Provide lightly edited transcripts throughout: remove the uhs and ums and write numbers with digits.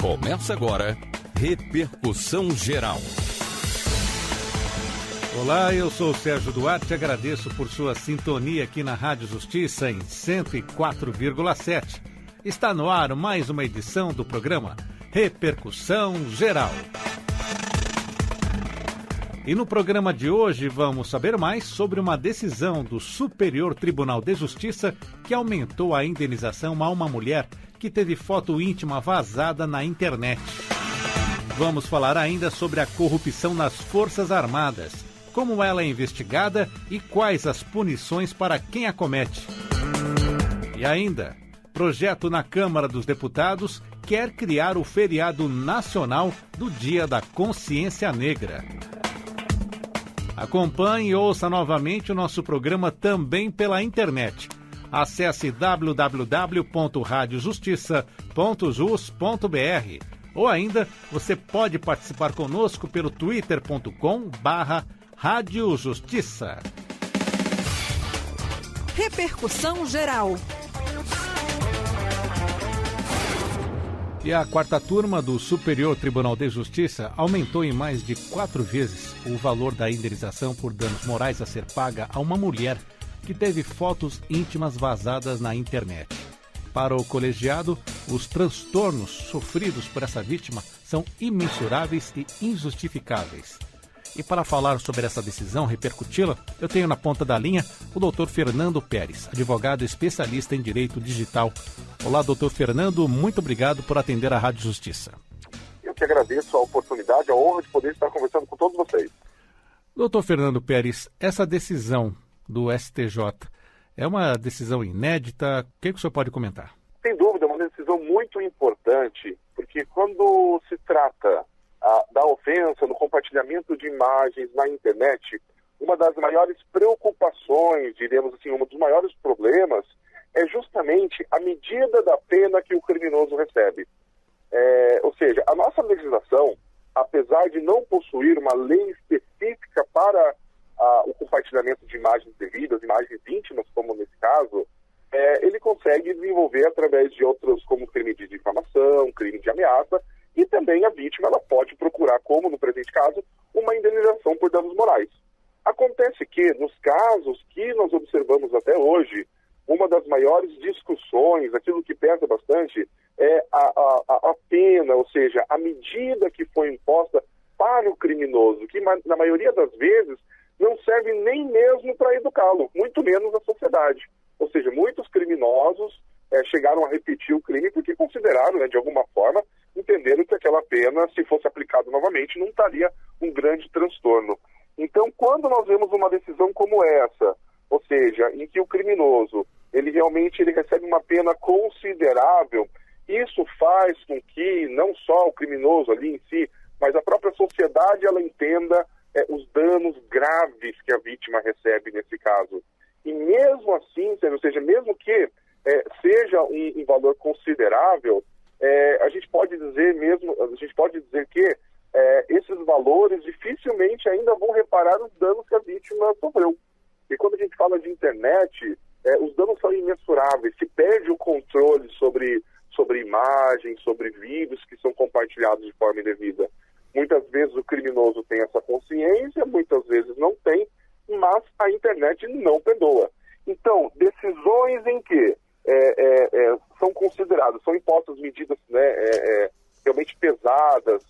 Começa agora, Repercussão Geral. Olá, eu sou o Sérgio Duarte e agradeço por sua sintonia aqui na Rádio Justiça em 104,7. Está no ar mais uma edição do programa Repercussão Geral. E no programa de hoje vamos saber mais sobre uma decisão do Superior Tribunal de Justiça que aumentou a indenização a uma mulher que teve foto íntima vazada na internet. Vamos falar ainda sobre a corrupção nas Forças Armadas, como ela é investigada e quais as punições para quem a comete. E ainda, projeto na Câmara dos Deputados quer criar o feriado nacional do Dia da Consciência Negra. Acompanhe e ouça novamente o nosso programa também pela internet. Acesse www.radiojustiça.jus.br ou ainda você pode participar conosco pelo twitter.com/radiojustiça. Repercussão Geral. E a quarta turma do Superior Tribunal de Justiça aumentou em mais de 4 vezes o valor da indenização por danos morais a ser paga a uma mulher que teve fotos íntimas vazadas na internet. Para o colegiado, os transtornos sofridos por essa vítima são imensuráveis e injustificáveis. E para falar sobre essa decisão, repercuti-la, eu tenho na ponta da linha o Dr. Fernando Pérez, advogado especialista em Direito Digital. Olá, Dr. Fernando, muito obrigado por atender a Rádio Justiça. Eu que agradeço a oportunidade, a honra de poder estar conversando com todos vocês. Dr. Fernando Pérez, essa decisão do STJ é uma decisão inédita. O que o senhor pode comentar? Sem dúvida, é uma decisão muito importante, porque quando se trata da ofensa, no compartilhamento de imagens na internet, uma das maiores preocupações, diremos assim, um dos maiores problemas, é justamente a medida da pena que o criminoso recebe. Ou seja, a nossa legislação, apesar de não possuir uma lei específica para o compartilhamento de imagens devidas, imagens íntimas, como nesse caso, ele consegue desenvolver através de outros, como crime de difamação, crime de ameaça, e também a vítima ela pode procurar, como no presente caso, uma indenização por danos morais. Acontece que, nos casos que nós observamos até hoje, uma das maiores discussões, aquilo que pesa bastante, é a pena, ou seja, a medida que foi imposta para o criminoso, que na maioria das vezes não serve nem mesmo para educá-lo, muito menos a sociedade. Ou seja, muitos criminosos chegaram a repetir o crime porque consideraram, de alguma forma, entenderam que aquela pena, se fosse aplicada novamente, não estaria um grande transtorno. Então, quando nós vemos uma decisão como essa, ou seja, em que o criminoso, ele realmente recebe uma pena considerável, isso faz com que não só o criminoso ali em si, mas a própria sociedade, ela entenda os danos graves que a vítima recebe nesse caso. E mesmo assim, ou seja, mesmo que seja um valor considerável, a gente pode dizer que esses valores dificilmente ainda vão reparar os danos que a vítima sofreu. E quando a gente fala de internet, os danos são imensuráveis, se perde o controle sobre imagens, sobre vídeos que são compartilhados de forma indevida. Muitas vezes o criminoso tem essa consciência, muitas vezes não tem, mas a internet não perdoa. Então, decisões em que são consideradas, são impostas medidas realmente pesadas,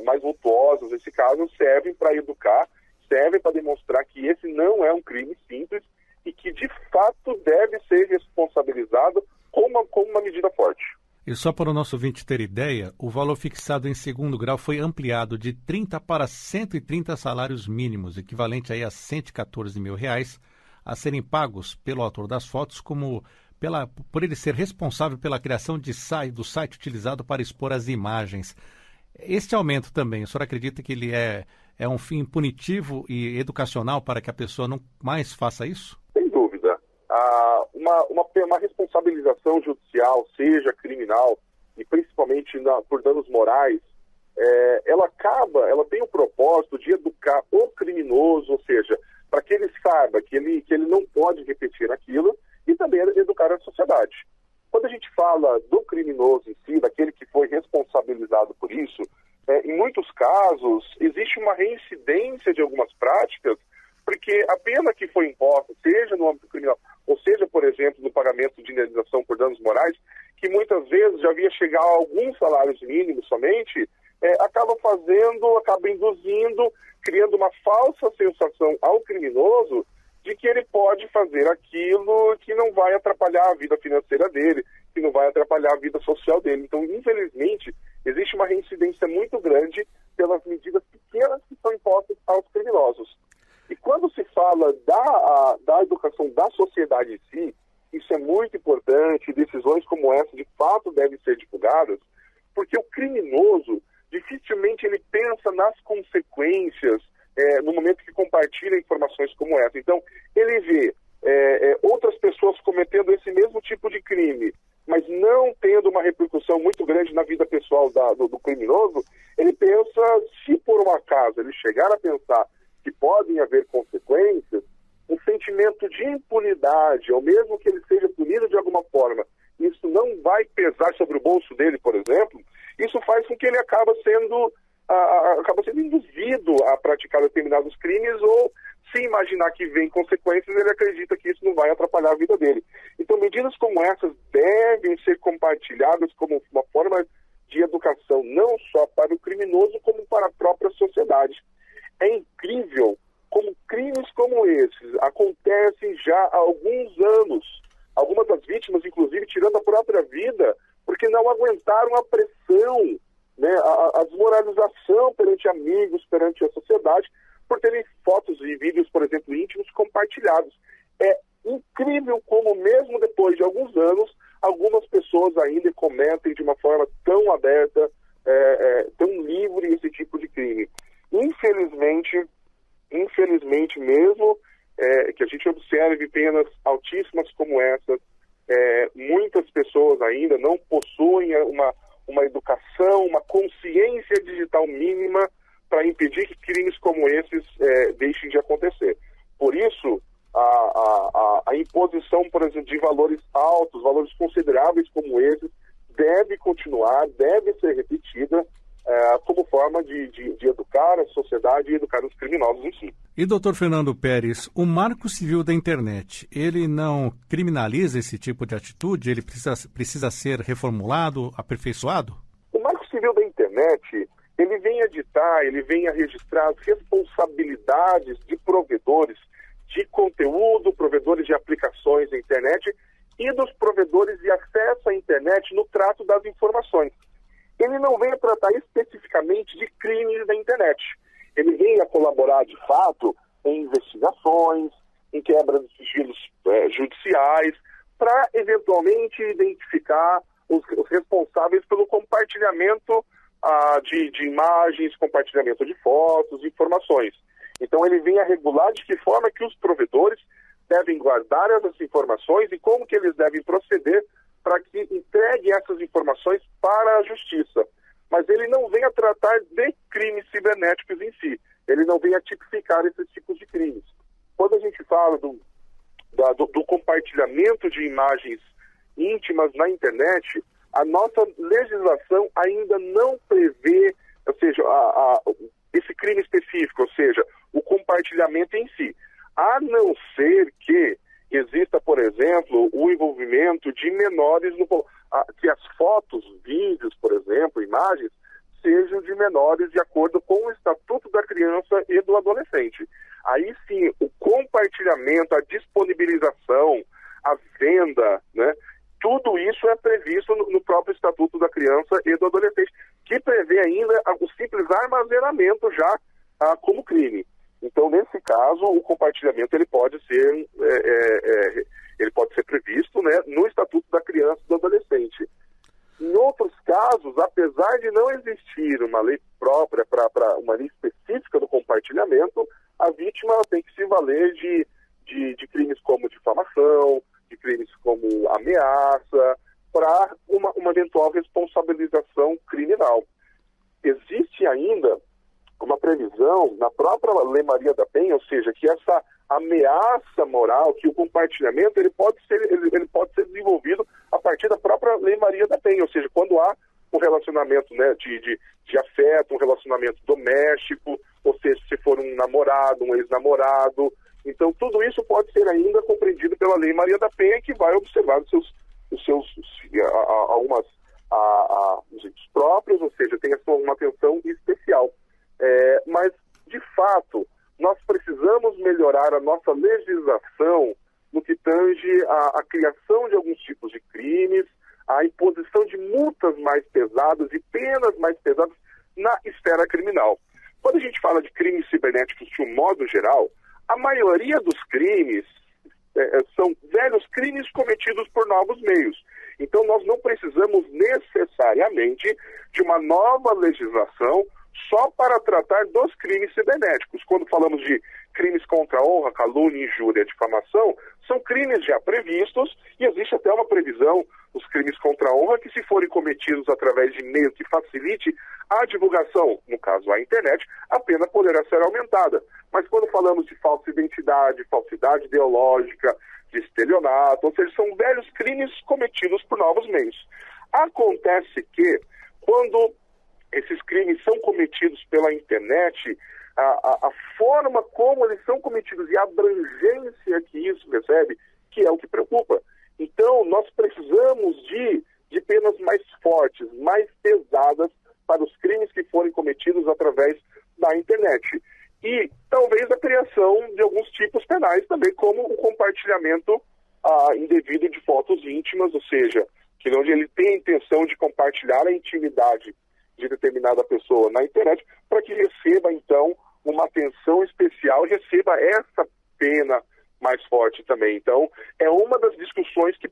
mais vultuosas, nesse caso, servem para educar, servem para demonstrar que esse não é um crime simples e que, de fato, deve ser responsabilizado com uma medida forte. E só para o nosso ouvinte ter ideia, o valor fixado em segundo grau foi ampliado de 30 para 130 salários mínimos, equivalente aí a R$114 mil, a serem pagos pelo autor das fotos por ele ser responsável pela criação do site utilizado para expor as imagens. Este aumento também, o senhor acredita que ele é um fim punitivo e educacional para que a pessoa não mais faça isso? Sem dúvida. Uma responsabilização judicial, seja criminal, e principalmente por danos morais, ela tem o propósito de educar o criminoso, ou seja, para que ele saiba que ele não pode repetir aquilo, e também educar a sociedade. Quando a gente fala do criminoso em si, daquele que foi responsabilizado por isso, em muitos casos existe uma reincidência de algumas práticas, porque a pena que foi imposta, seja no âmbito criminal, ou seja, por exemplo, no pagamento de indenização por danos morais, que muitas vezes já havia chegado a alguns salários mínimos somente, acaba induzindo, criando uma falsa sensação ao criminoso de que ele pode fazer aquilo que não vai atrapalhar a vida financeira dele, que não vai atrapalhar a vida social dele. Então, infelizmente, existe uma reincidência muito grande pelas medidas pequenas que são impostas aos criminosos. E quando se fala da educação da sociedade em si, isso é muito importante, decisões como essa de fato devem ser divulgadas, porque o criminoso dificilmente ele pensa nas consequências no momento que compartilha informações como essa. Então, ele vê outras pessoas cometendo esse mesmo tipo de crime, mas não tendo uma repercussão muito grande na vida pessoal do criminoso, ele pensa, se por um acaso ele chegar a pensar que podem haver consequências, um sentimento de impunidade, ou mesmo que ele seja punido de alguma forma, isso não vai pesar sobre o bolso dele, por exemplo, isso faz com que ele acaba sendo induzido a praticar determinados crimes, ou se imaginar que vem consequências, ele acredita que isso não vai atrapalhar a vida dele. Então, medidas como essas devem ser compartilhadas como uma forma de educação, não só para o criminoso, como para a própria sociedade. É incrível como crimes como esses acontecem já há alguns anos. Algumas das vítimas, inclusive, tirando a própria vida, porque não aguentaram a pressão, a desmoralização perante amigos, perante a sociedade, por terem fotos e vídeos, por exemplo, íntimos compartilhados. É incrível como, mesmo depois de alguns anos, algumas pessoas ainda cometem de uma forma tão aberta, tão livre esse tipo de crime. Infelizmente mesmo, que a gente observe penas altíssimas como essas, muitas pessoas ainda não possuem uma educação, uma consciência digital mínima para impedir que crimes como esses deixem de acontecer. Por isso, a imposição, por exemplo, de valores altos, valores consideráveis como esses, deve continuar, deve ser repetida como forma de educar a sociedade e educar os criminosos em si. E, doutor Fernando Pérez, o Marco Civil da Internet, ele não criminaliza esse tipo de atitude? Ele precisa ser reformulado, aperfeiçoado? O Marco Civil da Internet, ele vem a ditar, ele vem a registrar as responsabilidades de provedores de conteúdo, provedores de aplicações na internet e dos provedores de acesso à internet no trato das informações. Ele não vem a tratar especificamente de crimes da internet. Ele vem a colaborar, de fato, em investigações, em quebra de sigilos judiciais, para, eventualmente, identificar os responsáveis pelo compartilhamento de imagens, compartilhamento de fotos, informações. Então, ele vem a regular de que forma que os provedores devem guardar essas informações e como que eles devem proceder para que entregue essas informações para a justiça. Mas ele não vem a tratar de crimes cibernéticos em si. Ele não vem a tipificar esses tipos de crimes. Quando a gente fala do compartilhamento de imagens íntimas na internet, a nossa legislação ainda não prevê, ou seja, esse crime específico, ou seja, o compartilhamento em si. A não ser que exista, por exemplo, o envolvimento de menores, que as fotos, vídeos, por exemplo, imagens, sejam de menores de acordo com o Estatuto da Criança e do Adolescente. Aí sim, o compartilhamento, a disponibilização, a venda, tudo isso é previsto no próprio Estatuto da Criança e do Adolescente, que prevê ainda o simples armazenamento já como crime. Então, nesse caso, o compartilhamento ele pode ser previsto no Estatuto da Criança e do Adolescente. Em outros casos, apesar de não existir uma lei própria, para uma lei específica do compartilhamento, a vítima tem que se valer de crimes como difamação, de crimes como ameaça, para uma eventual responsabilização criminal. Existe ainda uma previsão na própria Lei Maria da Penha, ou seja, que essa ameaça moral, que o compartilhamento ele pode ser desenvolvido a partir da própria Lei Maria da Penha, ou seja, quando há um relacionamento, né, de afeto, um relacionamento doméstico, ou seja, se for um namorado, um ex-namorado. Então, tudo isso pode ser ainda compreendido pela Lei Maria da Penha, que vai observar os direitos próprios, ou seja, tem uma atenção especial. Mas, de fato, nós precisamos melhorar a nossa legislação no que tange a criação de alguns tipos de crimes, a imposição de multas mais pesadas e penas mais pesadas na esfera criminal. Quando a gente fala de crimes cibernéticos de um modo geral, a maioria dos crimes são velhos crimes cometidos por novos meios. Então, nós não precisamos necessariamente de uma nova legislação só para tratar dos crimes cibernéticos. Quando falamos de crimes contra a honra, calúnia, injúria, difamação, são crimes já previstos e existe até uma previsão dos crimes contra a honra que, se forem cometidos através de meio que facilite a divulgação, no caso a internet, a pena poderá ser aumentada. Mas quando falamos de falsa identidade, falsidade ideológica, de estelionato, ou seja, são velhos crimes cometidos por novos meios. Acontece que, quando esses crimes são cometidos pela internet, a forma como eles são cometidos e a abrangência que isso recebe, que é o que preocupa. Então, nós precisamos de penas mais fortes, mais pesadas para os crimes que forem cometidos através da internet. E talvez a criação de alguns tipos penais também, como o compartilhamento indevido de fotos íntimas, ou seja, que onde ele tem a intenção de compartilhar a intimidade de determinada pessoa na internet, para que receba, então, uma atenção especial e receba essa pena mais forte também. Então, é uma das discussões que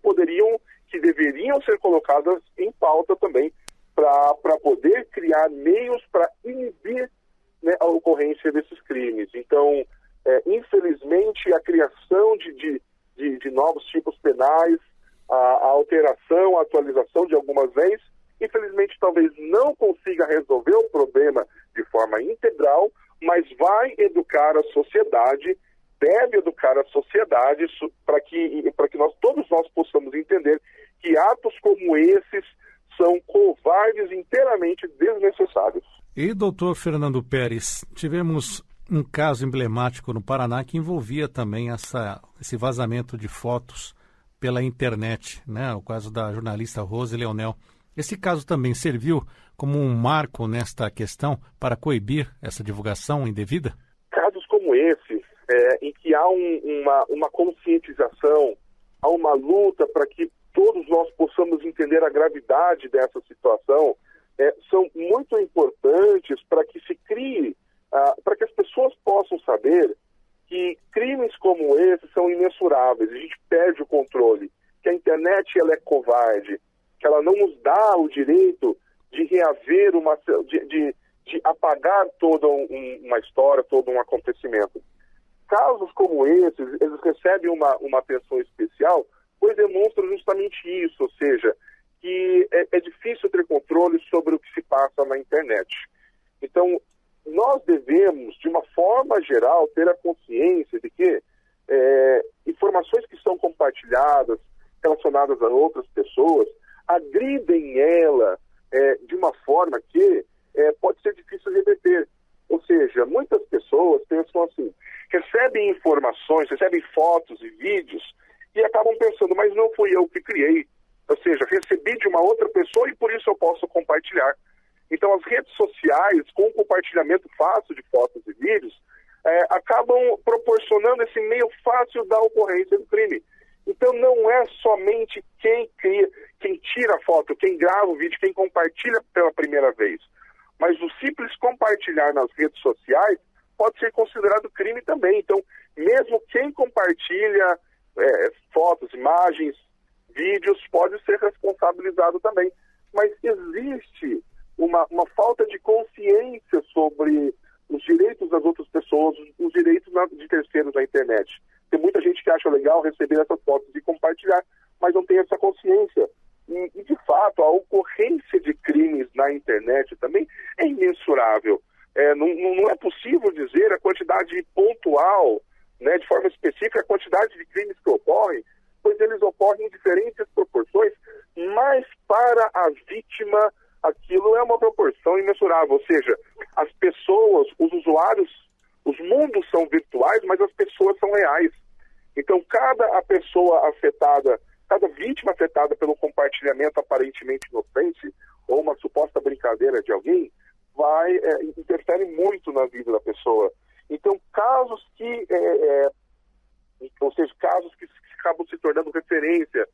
deveriam ser colocadas em pauta também, para poder criar meios para inibir, né, a ocorrência desses crimes. Então, infelizmente, a criação de novos tipos penais, a alteração, a atualização de algumas leis, infelizmente, talvez não consiga resolver o problema de forma integral, mas vai educar a sociedade, deve educar a sociedade para que todos nós possamos entender que atos como esses são covardes inteiramente desnecessários. E, doutor Fernando Pérez, tivemos um caso emblemático no Paraná que envolvia também esse vazamento de fotos pela internet, né? O caso da jornalista Rose Leonel. Esse caso também serviu como um marco nesta questão para coibir essa divulgação indevida? Casos como esse, em que há uma conscientização, há uma luta para que todos nós possamos entender a gravidade dessa situação, são muito importantes para que se crie, para que as pessoas possam saber que crimes como esse são imensuráveis, a gente perde o controle, que a internet ela é covarde, que ela não nos dá o direito de reaver de apagar toda uma história, todo um acontecimento. Casos como esses, eles recebem uma atenção especial, pois demonstram justamente isso, ou seja, que é difícil ter controle sobre o que se passa na internet. Então, nós devemos, de uma forma geral, ter a consciência de que informações que são compartilhadas, relacionadas a outras pessoas, agridem ela de uma forma que pode ser difícil reverter. Ou seja, muitas pessoas pensam assim, recebem informações, recebem fotos e vídeos e acabam pensando, mas não fui eu que criei. Ou seja, recebi de uma outra pessoa e por isso eu posso compartilhar. Então, as redes sociais, com o compartilhamento fácil de fotos e vídeos, acabam proporcionando esse meio fácil da ocorrência do crime. Então, não é somente quem cria, quem tira a foto, quem grava o vídeo, quem compartilha pela primeira vez. Mas o simples compartilhar nas redes sociais pode ser considerado crime também. Então, mesmo quem compartilha fotos, imagens, vídeos, pode ser responsabilizado também. Mas existe uma falta de consciência sobre os direitos das outras pessoas, os direitos de terceiros na internet. Tem muita gente que acha legal receber essas fotos e compartilhar, mas não tem essa consciência. E de fato, a ocorrência de crimes na internet também é imensurável. não é possível dizer a quantidade pontual, né, de forma específica, a quantidade de crimes que ocorrem, pois eles ocorrem em diferentes proporções, mas para a vítima aquilo é uma proporção imensurável, ou seja, as pessoas, os usuários, os mundos são virtuais, mas as pessoas são reais. Então, cada pessoa afetada, cada vítima afetada pelo compartilhamento aparentemente inocente ou uma suposta brincadeira de alguém, interfere muito na vida da pessoa. Então, casos que acabam se tornando referência,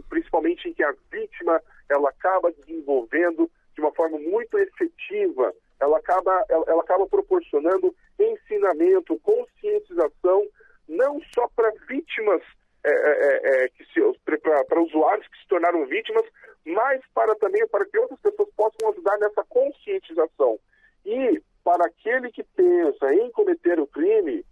principalmente em que a vítima ela acaba desenvolvendo de uma forma muito efetiva, ela acaba proporcionando ensinamento, conscientização, não só para vítimas, para usuários que se tornaram vítimas, mas também para que outras pessoas possam ajudar nessa conscientização. E para aquele que pensa em cometer o crime,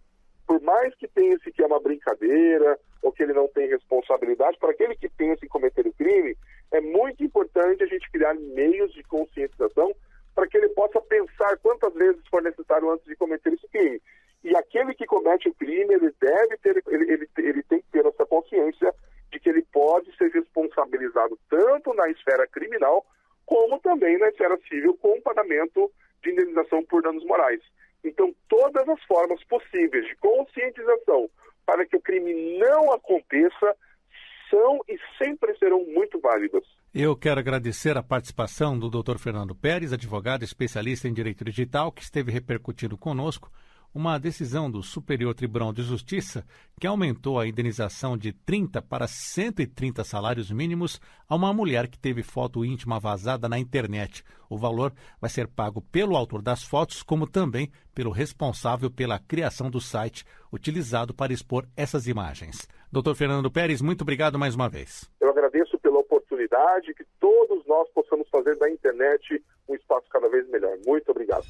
por mais que pense que é uma brincadeira ou que ele não tem responsabilidade, para aquele que pensa em cometer o crime, é muito importante a gente criar meios de conscientização para que ele possa pensar quantas vezes for necessário antes de cometer esse crime. E aquele que comete o crime, ele tem que ter essa consciência de que ele pode ser responsabilizado tanto na esfera criminal como também na esfera civil com pagamento de indenização por danos morais. Então, todas as formas possíveis de conscientização para que o crime não aconteça são e sempre serão muito válidas. Eu quero agradecer a participação do Dr. Fernando Peres, advogado especialista em direito digital, que esteve repercutindo conosco uma decisão do Superior Tribunal de Justiça que aumentou a indenização de 30 para 130 salários mínimos a uma mulher que teve foto íntima vazada na internet. O valor vai ser pago pelo autor das fotos, como também pelo responsável pela criação do site utilizado para expor essas imagens. Dr. Fernando Peres, muito obrigado mais uma vez. Eu agradeço pela oportunidade, que todos nós possamos fazer da internet um espaço cada vez melhor. Muito obrigado.